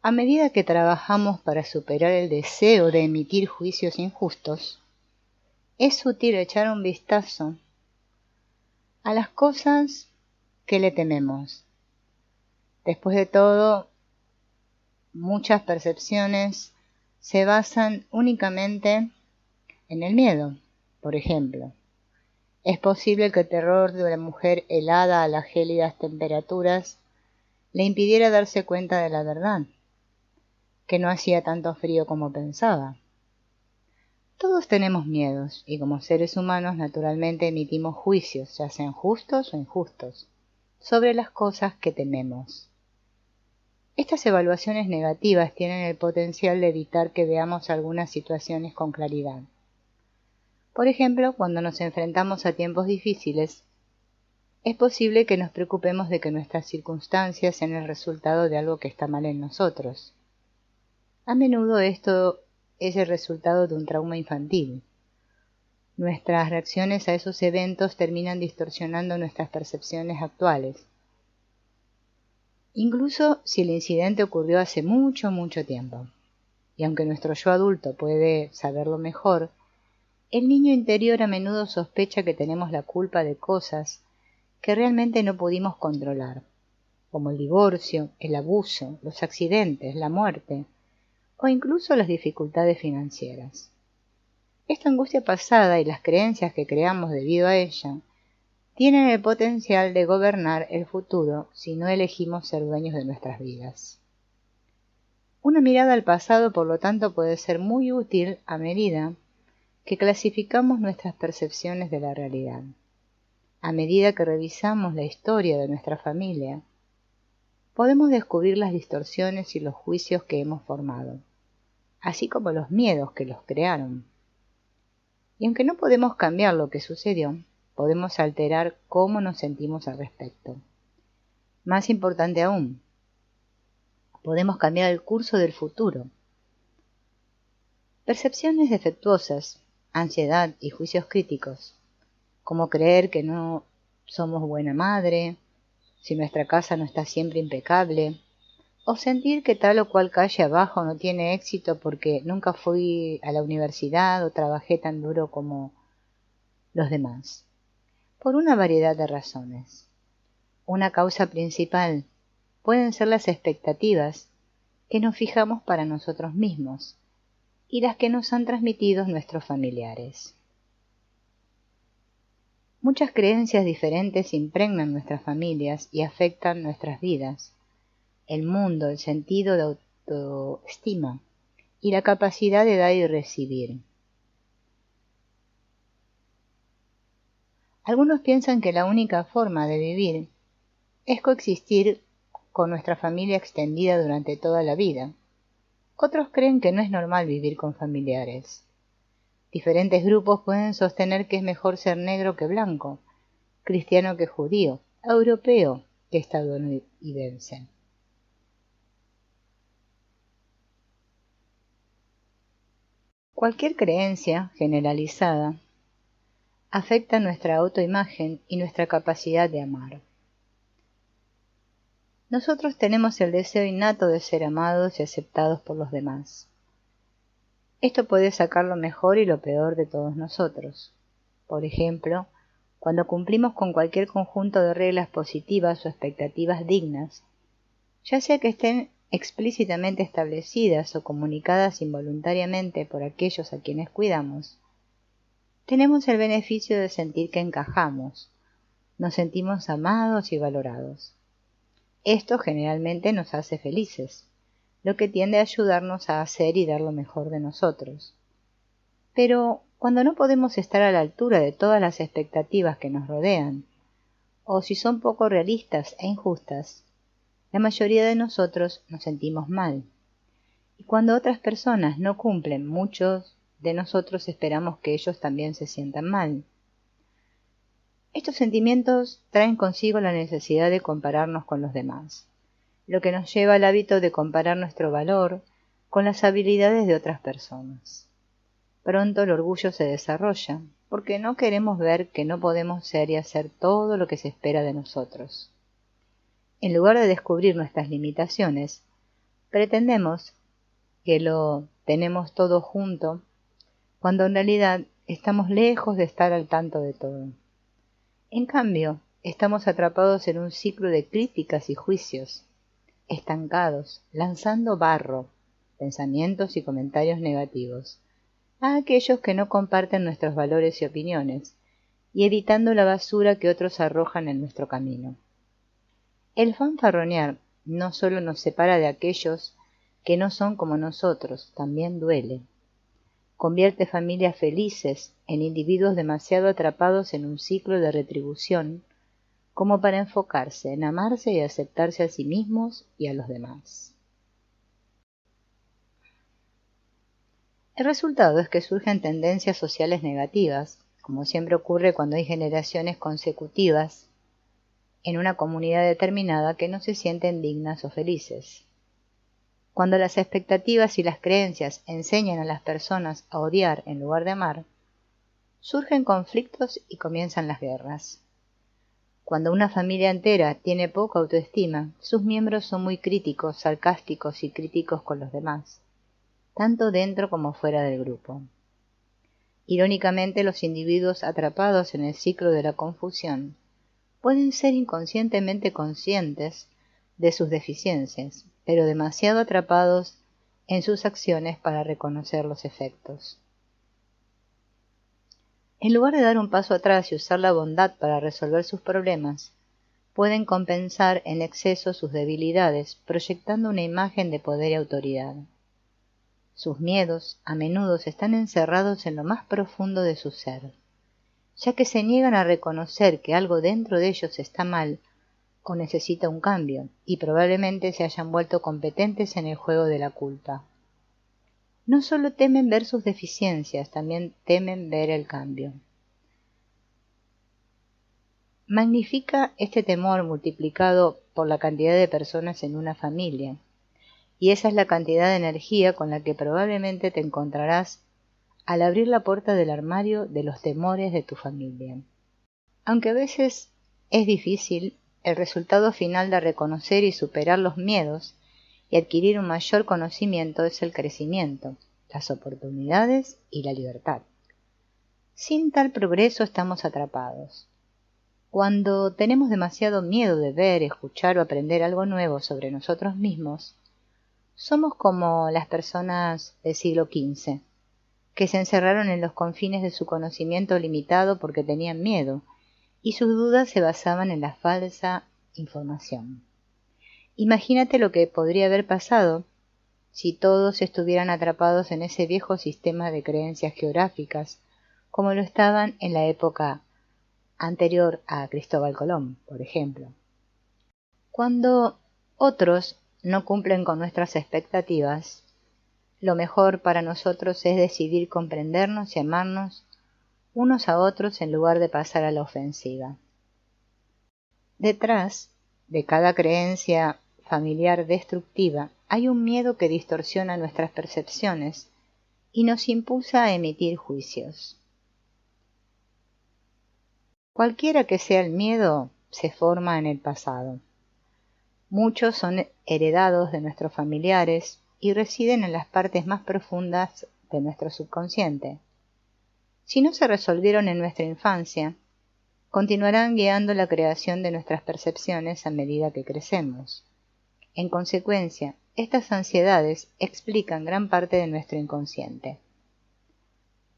A medida que trabajamos para superar el deseo de emitir juicios injustos, es útil echar un vistazo a las cosas que le tememos. Después de todo, muchas percepciones se basan únicamente en el miedo. Por ejemplo, es posible que el terror de una mujer helada a las gélidas temperaturas le impidiera darse cuenta de la verdad, que no hacía tanto frío como pensaba. Todos tenemos miedos y como seres humanos naturalmente emitimos juicios, ya sean justos o injustos, sobre las cosas que tememos. Estas evaluaciones negativas tienen el potencial de evitar que veamos algunas situaciones con claridad. Por ejemplo, cuando nos enfrentamos a tiempos difíciles, es posible que nos preocupemos de que nuestras circunstancias sean el resultado de algo que está mal en nosotros. A menudo esto es el resultado de un trauma infantil. Nuestras reacciones a esos eventos terminan distorsionando nuestras percepciones actuales, incluso si el incidente ocurrió hace mucho, mucho tiempo. Y aunque nuestro yo adulto puede saberlo mejor, el niño interior a menudo sospecha que tenemos la culpa de cosas que realmente no pudimos controlar, como el divorcio, el abuso, los accidentes, la muerte, o incluso las dificultades financieras. Esta angustia pasada y las creencias que creamos debido a ella tienen el potencial de gobernar el futuro si no elegimos ser dueños de nuestras vidas. Una mirada al pasado, por lo tanto, puede ser muy útil a medida que clasificamos nuestras percepciones de la realidad. A medida que revisamos la historia de nuestra familia, podemos descubrir las distorsiones y los juicios que hemos formado, así como los miedos que los crearon. Y aunque no podemos cambiar lo que sucedió, podemos alterar cómo nos sentimos al respecto. Más importante aún, podemos cambiar el curso del futuro. Percepciones defectuosas, ansiedad y juicios críticos, como creer que no somos buena madre, si nuestra casa no está siempre impecable, o sentir que tal o cual calle abajo no tiene éxito porque nunca fui a la universidad o trabajé tan duro como los demás, por una variedad de razones. Una causa principal pueden ser las expectativas que nos fijamos para nosotros mismos y las que nos han transmitido nuestros familiares. Muchas creencias diferentes impregnan nuestras familias y afectan nuestras vidas, el mundo, el sentido de autoestima y la capacidad de dar y recibir. Algunos piensan que la única forma de vivir es coexistir con nuestra familia extendida durante toda la vida. Otros creen que no es normal vivir con familiares. Diferentes grupos pueden sostener que es mejor ser negro que blanco, cristiano que judío, europeo que estadounidense. Cualquier creencia generalizada afecta nuestra autoimagen y nuestra capacidad de amar. Nosotros tenemos el deseo innato de ser amados y aceptados por los demás. Esto puede sacar lo mejor y lo peor de todos nosotros. Por ejemplo, cuando cumplimos con cualquier conjunto de reglas positivas o expectativas dignas, ya sea que estén explícitamente establecidas o comunicadas involuntariamente por aquellos a quienes cuidamos, tenemos el beneficio de sentir que encajamos, nos sentimos amados y valorados. Esto generalmente nos hace felices, lo que tiende a ayudarnos a hacer y dar lo mejor de nosotros. Pero cuando no podemos estar a la altura de todas las expectativas que nos rodean, o si son poco realistas e injustas, la mayoría de nosotros nos sentimos mal. Y cuando otras personas no cumplen, muchos de nosotros esperamos que ellos también se sientan mal. Estos sentimientos traen consigo la necesidad de compararnos con los demás, lo que nos lleva al hábito de comparar nuestro valor con las habilidades de otras personas. Pronto el orgullo se desarrolla, porque no queremos ver que no podemos ser y hacer todo lo que se espera de nosotros. En lugar de descubrir nuestras limitaciones, Pretendemos que lo tenemos todo junto, cuando en realidad estamos lejos de estar al tanto de todo. En cambio, estamos atrapados en un ciclo de críticas y juicios, estancados, lanzando barro, pensamientos y comentarios negativos, a aquellos que no comparten nuestros valores y opiniones, y evitando la basura que otros arrojan en nuestro camino. El fanfarronear no solo nos separa de aquellos que no son como nosotros, también duele. Convierte familias felices en individuos demasiado atrapados en un ciclo de retribución como para enfocarse en amarse y aceptarse a sí mismos y a los demás. El resultado es que surgen tendencias sociales negativas, como siempre ocurre cuando hay generaciones consecutivas en una comunidad determinada que no se sienten dignas o felices. Cuando las expectativas y las creencias enseñan a las personas a odiar en lugar de amar, surgen conflictos y comienzan las guerras. Cuando una familia entera tiene poca autoestima, sus miembros son muy críticos, sarcásticos y críticos con los demás, tanto dentro como fuera del grupo. Irónicamente, los individuos atrapados en el ciclo de la confusión pueden ser inconscientemente conscientes de sus deficiencias, pero demasiado atrapados en sus acciones para reconocer los efectos. En lugar de dar un paso atrás y usar la bondad para resolver sus problemas, pueden compensar en exceso sus debilidades, proyectando una imagen de poder y autoridad. Sus miedos a menudo están encerrados en lo más profundo de su ser, ya que se niegan a reconocer que algo dentro de ellos está mal o necesita un cambio, y probablemente se hayan vuelto competentes en el juego de la culpa. No solo temen ver sus deficiencias, también temen ver el cambio. Magnifica este temor multiplicado por la cantidad de personas en una familia, y esa es la cantidad de energía con la que probablemente te encontrarás al abrir la puerta del armario de los temores de tu familia. Aunque a veces es difícil, el resultado final de reconocer y superar los miedos y adquirir un mayor conocimiento es el crecimiento, las oportunidades y la libertad. Sin tal progreso estamos atrapados. Cuando tenemos demasiado miedo de ver, escuchar o aprender algo nuevo sobre nosotros mismos, somos como las personas del siglo XV, que se encerraron en los confines de su conocimiento limitado porque tenían miedo, y sus dudas se basaban en la falsa información. Imagínate lo que podría haber pasado si todos estuvieran atrapados en ese viejo sistema de creencias geográficas, como lo estaban en la época anterior a Cristóbal Colón, por ejemplo. Cuando otros no cumplen con nuestras expectativas, lo mejor para nosotros es decidir comprendernos y amarnos unos a otros en lugar de pasar a la ofensiva. Detrás de cada creencia familiar destructiva hay un miedo que distorsiona nuestras percepciones y nos impulsa a emitir juicios. Cualquiera que sea el miedo, se forma en el pasado. Muchos son heredados de nuestros familiares y residen en las partes más profundas de nuestro subconsciente. Si no se resolvieron en nuestra infancia, continuarán guiando la creación de nuestras percepciones a medida que crecemos. En consecuencia, estas ansiedades explican gran parte de nuestro inconsciente.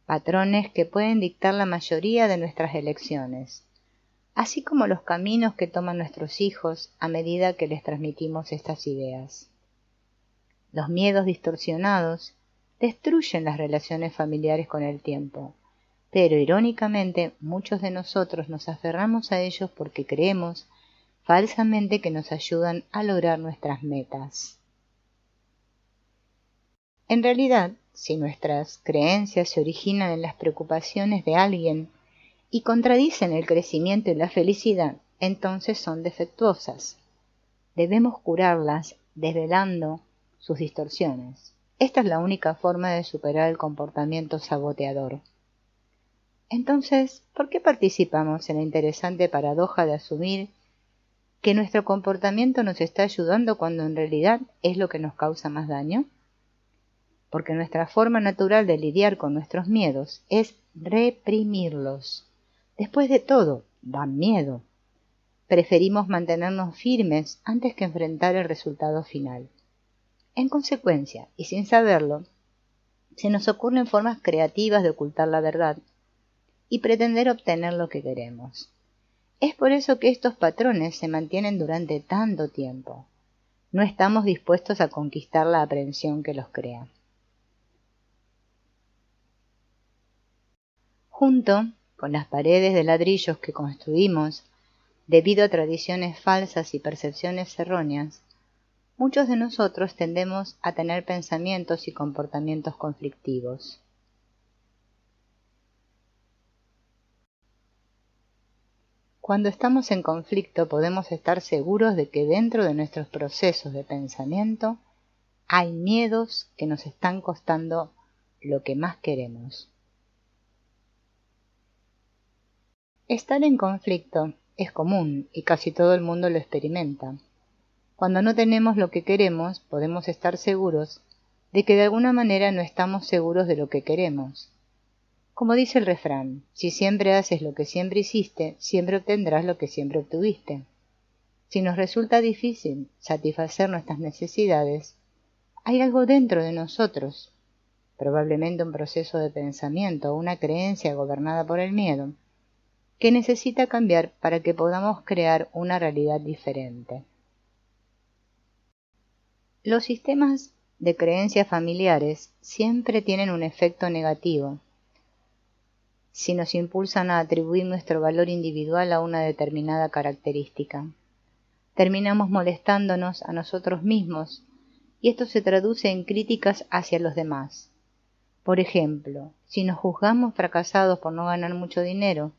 Patrones que pueden dictar la mayoría de nuestras elecciones, así como los caminos que toman nuestros hijos a medida que les transmitimos estas ideas. Los miedos distorsionados destruyen las relaciones familiares con el tiempo, pero irónicamente muchos de nosotros nos aferramos a ellos porque creemos falsamente que nos ayudan a lograr nuestras metas. En realidad, si nuestras creencias se originan en las preocupaciones de alguien y contradicen el crecimiento y la felicidad, entonces son defectuosas. Debemos curarlas desvelando sus distorsiones. Esta es la única forma de superar el comportamiento saboteador. Entonces, ¿por qué participamos en la interesante paradoja de asumir ¿Que nuestro comportamiento nos está ayudando cuando en realidad es lo que nos causa más daño? Porque nuestra forma natural de lidiar con nuestros miedos es reprimirlos. Después de todo, dan miedo. Preferimos mantenernos firmes antes que enfrentar el resultado final. En consecuencia, y sin saberlo, se nos ocurren formas creativas de ocultar la verdad y pretender obtener lo que queremos. Es por eso que estos patrones se mantienen durante tanto tiempo. No estamos dispuestos a conquistar la aprehensión que los crea. Junto con las paredes de ladrillos que construimos, debido a tradiciones falsas y percepciones erróneas, muchos de nosotros tendemos a tener pensamientos y comportamientos conflictivos. Cuando estamos en conflicto podemos estar seguros de que dentro de nuestros procesos de pensamiento hay miedos que nos están costando lo que más queremos. Estar en conflicto es común y casi todo el mundo lo experimenta. Cuando no tenemos lo que queremos, podemos estar seguros de que de alguna manera no estamos seguros de lo que queremos. Como dice el refrán, si siempre haces lo que siempre hiciste, siempre obtendrás lo que siempre obtuviste. Si nos resulta difícil satisfacer nuestras necesidades, hay algo dentro de nosotros, probablemente un proceso de pensamiento o una creencia gobernada por el miedo, que necesita cambiar para que podamos crear una realidad diferente. Los sistemas de creencias familiares siempre tienen un efecto negativo si nos impulsan a atribuir nuestro valor individual a una determinada característica. Terminamos molestándonos a nosotros mismos y esto se traduce en críticas hacia los demás. Por ejemplo, si nos juzgamos fracasados por no ganar mucho dinero,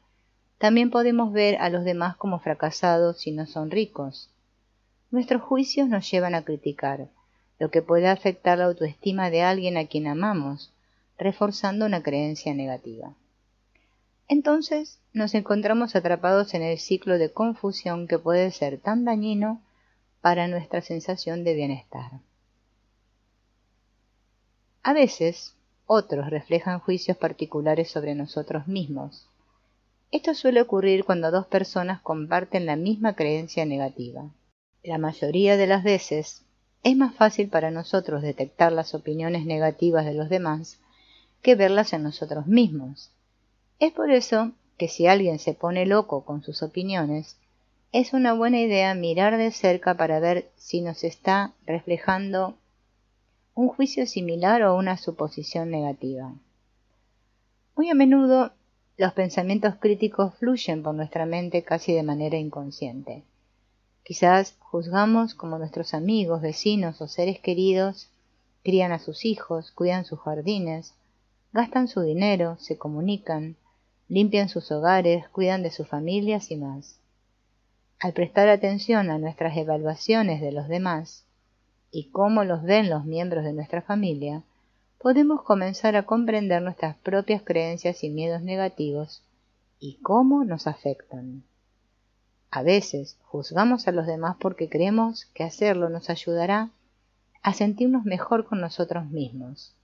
también podemos ver a los demás como fracasados si no son ricos. Nuestros juicios nos llevan a criticar, lo que puede afectar la autoestima de alguien a quien amamos, reforzando una creencia negativa. Entonces nos encontramos atrapados en el ciclo de confusión que puede ser tan dañino para nuestra sensación de bienestar. A veces, otros reflejan juicios particulares sobre nosotros mismos. Esto suele ocurrir cuando dos personas comparten la misma creencia negativa. La mayoría de las veces, es más fácil para nosotros detectar las opiniones negativas de los demás que verlas en nosotros mismos. Es por eso que si alguien se pone loco con sus opiniones, es una buena idea mirar de cerca para ver si nos está reflejando un juicio similar o una suposición negativa. Muy a menudo, los pensamientos críticos fluyen por nuestra mente casi de manera inconsciente. Quizás juzgamos como nuestros amigos, vecinos o seres queridos crían a sus hijos, cuidan sus jardines, gastan su dinero, se comunican, limpian sus hogares, cuidan de sus familias y más. Al prestar atención a nuestras evaluaciones de los demás y cómo los ven los miembros de nuestra familia, podemos comenzar a comprender nuestras propias creencias y miedos negativos y cómo nos afectan. A veces juzgamos a los demás porque creemos que hacerlo nos ayudará a sentirnos mejor con nosotros mismos.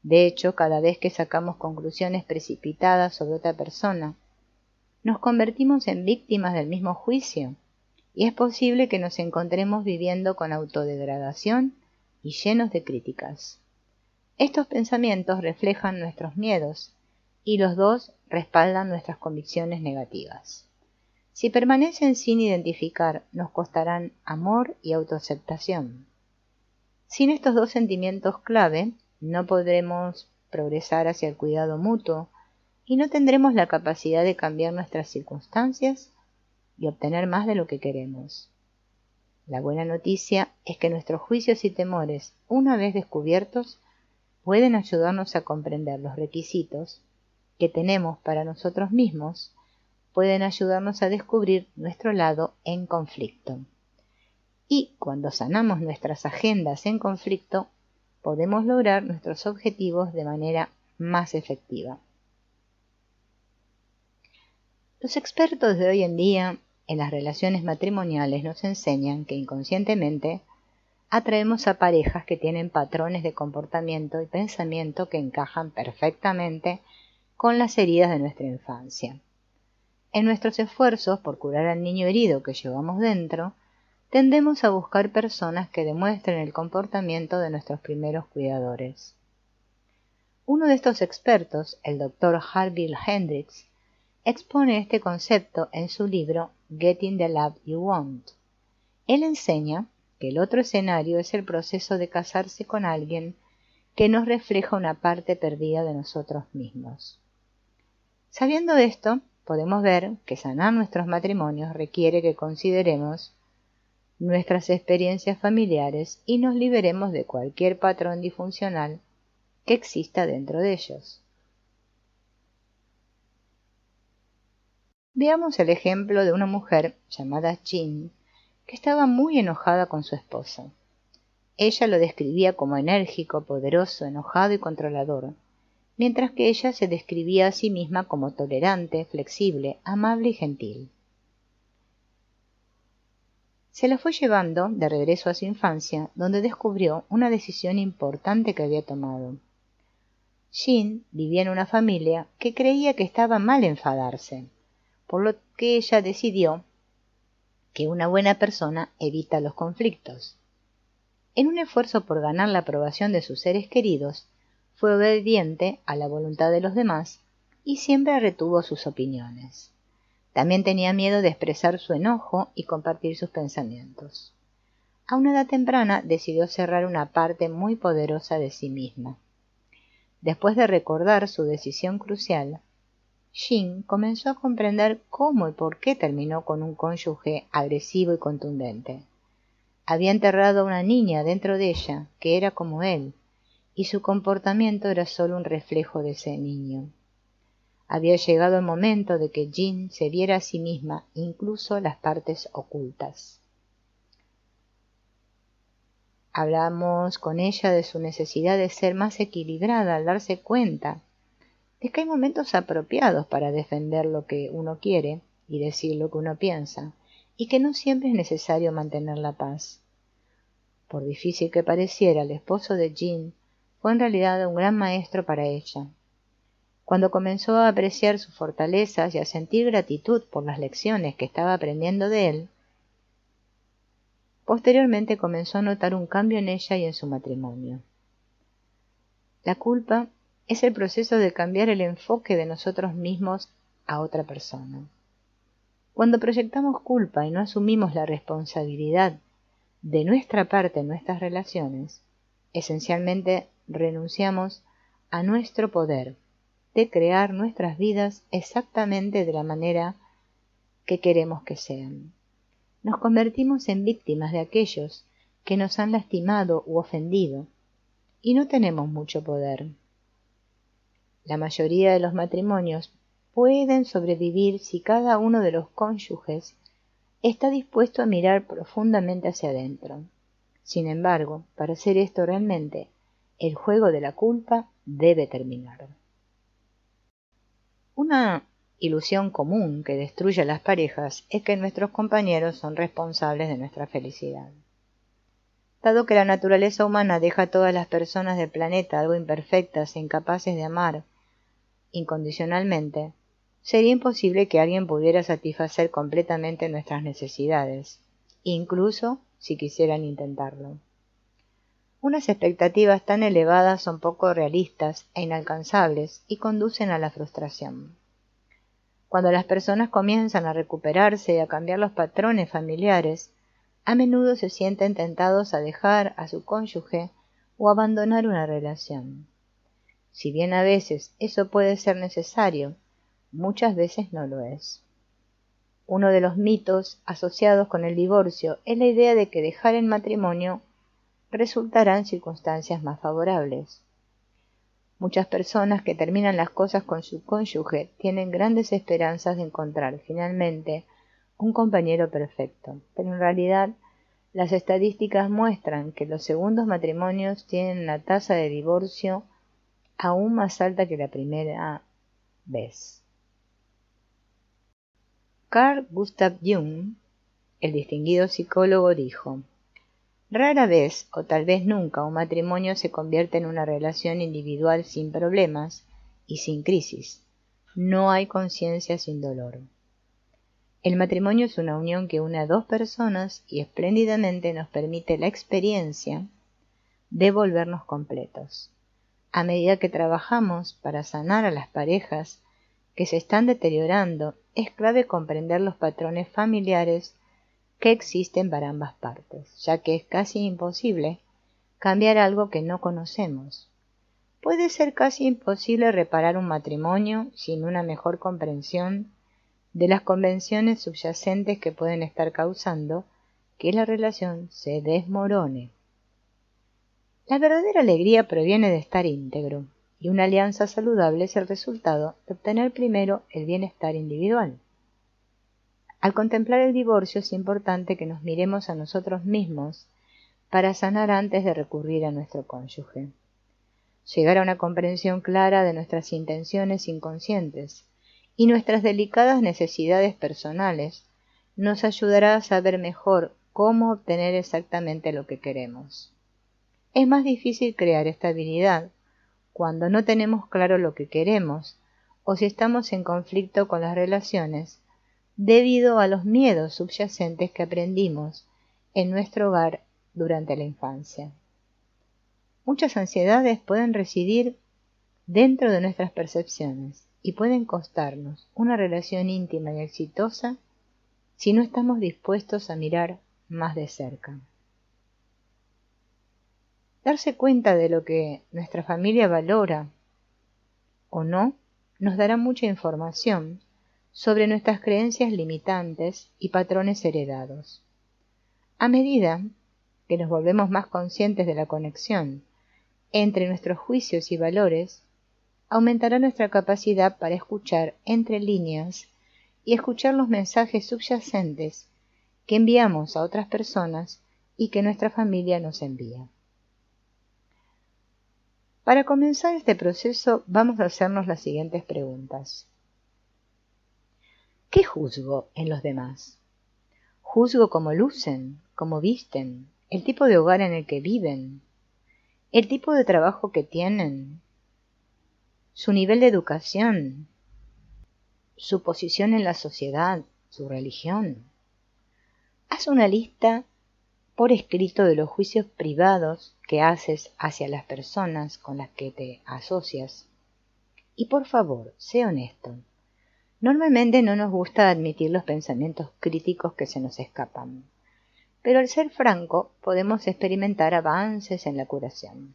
De hecho, cada vez que sacamos conclusiones precipitadas sobre otra persona, nos convertimos en víctimas del mismo juicio, y es posible que nos encontremos viviendo con autodegradación y llenos de críticas. Estos pensamientos reflejan nuestros miedos, y los dos respaldan nuestras convicciones negativas. Si permanecen sin identificar, nos costarán amor y autoaceptación. Sin estos dos sentimientos clave, no podremos progresar hacia el cuidado mutuo y no tendremos la capacidad de cambiar nuestras circunstancias y obtener más de lo que queremos. La buena noticia es que nuestros juicios y temores, una vez descubiertos, pueden ayudarnos a comprender los requisitos que tenemos para nosotros mismos, pueden ayudarnos a descubrir nuestro lado en conflicto. Y cuando sanamos nuestras agendas en conflicto, podemos lograr nuestros objetivos de manera más efectiva. Los expertos de hoy en día en las relaciones matrimoniales nos enseñan que inconscientemente atraemos a parejas que tienen patrones de comportamiento y pensamiento que encajan perfectamente con las heridas de nuestra infancia. En nuestros esfuerzos por curar al niño herido que llevamos dentro, tendemos a buscar personas que demuestren el comportamiento de nuestros primeros cuidadores. Uno de estos expertos, el Dr. Harville Hendrix, expone este concepto en su libro Getting the Love You Want. Él enseña que el otro escenario es el proceso de casarse con alguien que nos refleja una parte perdida de nosotros mismos. Sabiendo esto, podemos ver que sanar nuestros matrimonios requiere que consideremos nuestras experiencias familiares y nos liberemos de cualquier patrón disfuncional que exista dentro de ellos. Veamos el ejemplo de una mujer llamada Jean que estaba muy enojada con su esposo. Ella lo describía como enérgico, poderoso, enojado y controlador, mientras que ella se describía a sí misma como tolerante, flexible, amable y gentil. Se la fue llevando de regreso a su infancia, donde descubrió una decisión importante que había tomado. Jean vivía en una familia que creía que estaba mal enfadarse, por lo que ella decidió que una buena persona evita los conflictos. En un esfuerzo por ganar la aprobación de sus seres queridos, fue obediente a la voluntad de los demás y siempre retuvo sus opiniones. También tenía miedo de expresar su enojo y compartir sus pensamientos. A una edad temprana decidió cerrar una parte muy poderosa de sí misma. Después de recordar su decisión crucial, Jean comenzó a comprender cómo y por qué terminó con un cónyuge agresivo y contundente. Había enterrado a una niña dentro de ella que era como él, y su comportamiento era solo un reflejo de ese niño. Había llegado el momento de que Jean se viera a sí misma, incluso las partes ocultas. Hablamos con ella de su necesidad de ser más equilibrada al darse cuenta de que hay momentos apropiados para defender lo que uno quiere y decir lo que uno piensa, y que no siempre es necesario mantener la paz. Por difícil que pareciera, el esposo de Jean fue en realidad un gran maestro para ella. Cuando comenzó a apreciar sus fortalezas y a sentir gratitud por las lecciones que estaba aprendiendo de él, posteriormente comenzó a notar un cambio en ella y en su matrimonio. La culpa es el proceso de cambiar el enfoque de nosotros mismos a otra persona. Cuando proyectamos culpa y no asumimos la responsabilidad de nuestra parte en nuestras relaciones, esencialmente renunciamos a nuestro poder de crear nuestras vidas exactamente de la manera que queremos que sean. Nos convertimos en víctimas de aquellos que nos han lastimado u ofendido, y no tenemos mucho poder. La mayoría de los matrimonios pueden sobrevivir si cada uno de los cónyuges está dispuesto a mirar profundamente hacia adentro. Sin embargo, para hacer esto realmente, el juego de la culpa debe terminar. Una ilusión común que destruye a las parejas es que nuestros compañeros son responsables de nuestra felicidad. Dado que la naturaleza humana deja a todas las personas del planeta algo imperfectas e incapaces de amar incondicionalmente, sería imposible que alguien pudiera satisfacer completamente nuestras necesidades, incluso si quisieran intentarlo. Unas expectativas tan elevadas son poco realistas e inalcanzables y conducen a la frustración. Cuando las personas comienzan a recuperarse y a cambiar los patrones familiares, a menudo se sienten tentados a dejar a su cónyuge o abandonar una relación. Si bien a veces eso puede ser necesario, muchas veces no lo es. Uno de los mitos asociados con el divorcio es la idea de que dejar el matrimonio resultará en circunstancias más favorables. Muchas personas que terminan las cosas con su cónyuge tienen grandes esperanzas de encontrar finalmente un compañero perfecto, pero en realidad las estadísticas muestran que los segundos matrimonios tienen una tasa de divorcio aún más alta que la primera vez. Carl Gustav Jung, el distinguido psicólogo, dijo: rara vez, o tal vez nunca, un matrimonio se convierte en una relación individual sin problemas y sin crisis. No hay conciencia sin dolor. El matrimonio es una unión que une a dos personas y espléndidamente nos permite la experiencia de volvernos completos. A medida que trabajamos para sanar a las parejas que se están deteriorando, es clave comprender los patrones familiares que existen para ambas partes, ya que es casi imposible cambiar algo que no conocemos. Puede ser casi imposible reparar un matrimonio sin una mejor comprensión de las convenciones subyacentes que pueden estar causando que la relación se desmorone. La verdadera alegría proviene de estar íntegro, y una alianza saludable es el resultado de obtener primero el bienestar individual. Al contemplar el divorcio es importante que nos miremos a nosotros mismos para sanar antes de recurrir a nuestro cónyuge. Llegar a una comprensión clara de nuestras intenciones inconscientes y nuestras delicadas necesidades personales nos ayudará a saber mejor cómo obtener exactamente lo que queremos. Es más difícil crear estabilidad cuando no tenemos claro lo que queremos o si estamos en conflicto con las relaciones debido a los miedos subyacentes que aprendimos en nuestro hogar durante la infancia. Muchas ansiedades pueden residir dentro de nuestras percepciones y pueden costarnos una relación íntima y exitosa si no estamos dispuestos a mirar más de cerca. Darse cuenta de lo que nuestra familia valora o no nos dará mucha información sobre nuestras creencias limitantes y patrones heredados. A medida que nos volvemos más conscientes de la conexión entre nuestros juicios y valores, aumentará nuestra capacidad para escuchar entre líneas y escuchar los mensajes subyacentes que enviamos a otras personas y que nuestra familia nos envía. Para comenzar este proceso vamos a hacernos las siguientes preguntas. ¿Qué juzgo en los demás? ¿Juzgo cómo lucen, cómo visten, el tipo de hogar en el que viven, el tipo de trabajo que tienen, su nivel de educación, su posición en la sociedad, su religión? Haz una lista por escrito de los juicios privados que haces hacia las personas con las que te asocias. Y por favor, sé honesto. Normalmente no nos gusta admitir los pensamientos críticos que se nos escapan, pero al ser franco podemos experimentar avances en la curación.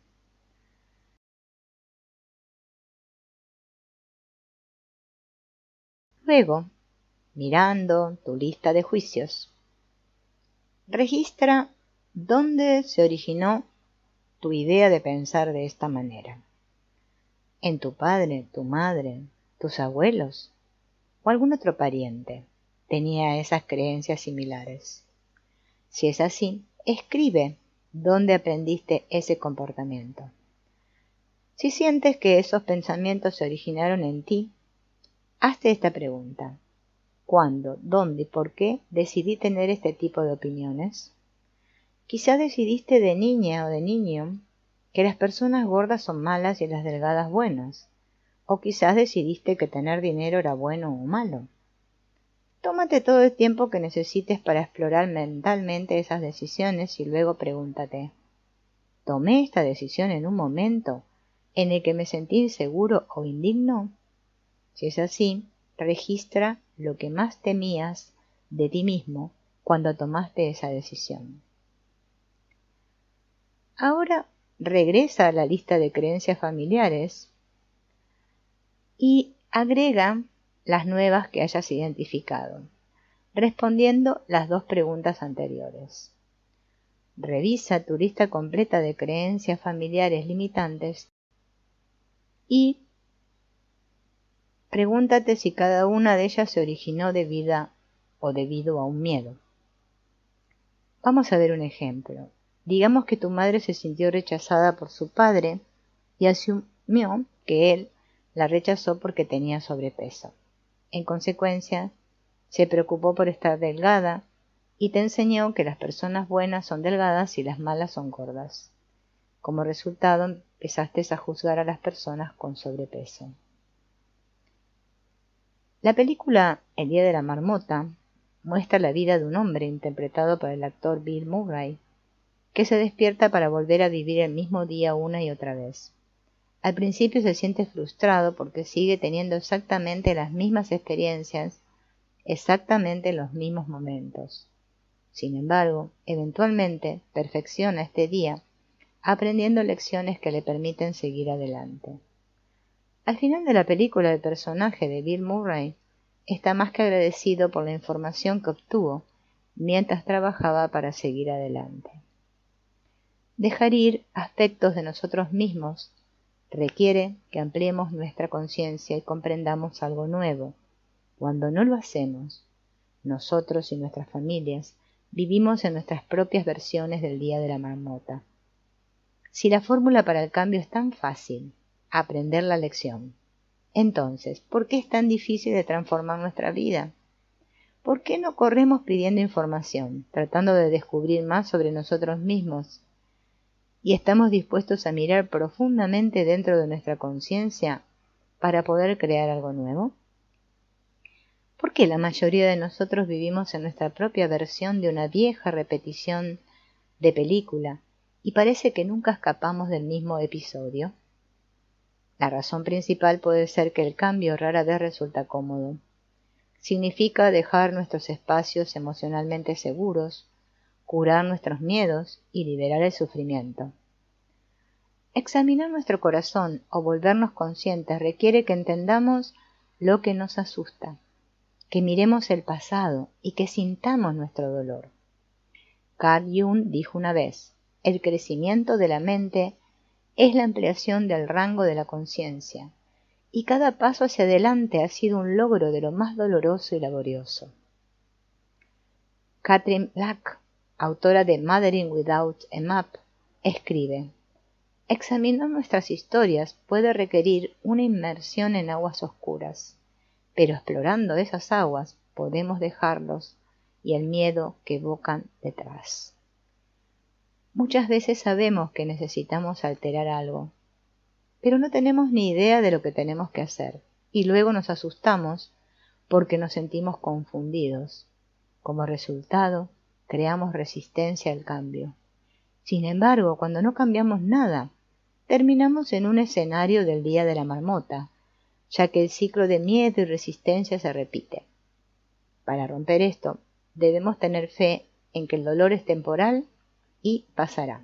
Luego, mirando tu lista de juicios, registra dónde se originó tu idea de pensar de esta manera. ¿En tu padre, tu madre, tus abuelos o algún otro pariente tenía esas creencias similares? Si es así, escribe dónde aprendiste ese comportamiento. Si sientes que esos pensamientos se originaron en ti, hazte esta pregunta. ¿Cuándo, dónde y por qué decidí tener este tipo de opiniones? Quizás decidiste de niña o de niño que las personas gordas son malas y las delgadas buenas. O quizás decidiste que tener dinero era bueno o malo. Tómate todo el tiempo que necesites para explorar mentalmente esas decisiones y luego pregúntate, ¿tomé esta decisión en un momento en el que me sentí inseguro o indigno? Si es así, registra lo que más temías de ti mismo cuando tomaste esa decisión. Ahora regresa a la lista de creencias familiares y agrega las nuevas que hayas identificado, respondiendo las dos preguntas anteriores. Revisa tu lista completa de creencias familiares limitantes y pregúntate si cada una de ellas se originó debido a un miedo. Vamos a ver un ejemplo. Digamos que tu madre se sintió rechazada por su padre y asumió que él la rechazó porque tenía sobrepeso. En consecuencia, se preocupó por estar delgada y te enseñó que las personas buenas son delgadas y las malas son gordas. Como resultado, empezaste a juzgar a las personas con sobrepeso. La película El día de la marmota muestra la vida de un hombre interpretado por el actor Bill Murray, que se despierta para volver a vivir el mismo día una y otra vez. Al principio se siente frustrado porque sigue teniendo exactamente las mismas experiencias, exactamente los mismos momentos. Sin embargo, eventualmente perfecciona este día, aprendiendo lecciones que le permiten seguir adelante. Al final de la película, el personaje de Bill Murray está más que agradecido por la información que obtuvo mientras trabajaba para seguir adelante. Dejar ir aspectos de nosotros mismos requiere que ampliemos nuestra conciencia y comprendamos algo nuevo. Cuando no lo hacemos, nosotros y nuestras familias vivimos en nuestras propias versiones del día de la marmota. Si la fórmula para el cambio es tan fácil, aprender la lección, entonces, ¿por qué es tan difícil de transformar nuestra vida? ¿Por qué no corremos pidiendo información, tratando de descubrir más sobre nosotros mismos? Y estamos dispuestos a mirar profundamente dentro de nuestra conciencia para poder crear algo nuevo. ¿Por qué la mayoría de nosotros vivimos en nuestra propia versión de una vieja repetición de película y parece que nunca escapamos del mismo episodio? La razón principal puede ser que el cambio rara vez resulta cómodo. Significa dejar nuestros espacios emocionalmente seguros, curar nuestros miedos y liberar el sufrimiento. Examinar nuestro corazón o volvernos conscientes requiere que entendamos lo que nos asusta, que miremos el pasado y que sintamos nuestro dolor. Carl Jung dijo una vez, el crecimiento de la mente es la ampliación del rango de la conciencia, y cada paso hacia adelante ha sido un logro de lo más doloroso y laborioso. Catherine Black, autora de Mothering Without a Map, escribe: examinar nuestras historias puede requerir una inmersión en aguas oscuras, pero explorando esas aguas podemos dejarlos y el miedo que evocan detrás. Muchas veces sabemos que necesitamos alterar algo, pero no tenemos ni idea de lo que tenemos que hacer, y luego nos asustamos porque nos sentimos confundidos. Como resultado, creamos resistencia al cambio. Sin embargo, cuando no cambiamos nada, terminamos en un escenario del día de la marmota, ya que el ciclo de miedo y resistencia se repite. Para romper esto, debemos tener fe en que el dolor es temporal y pasará.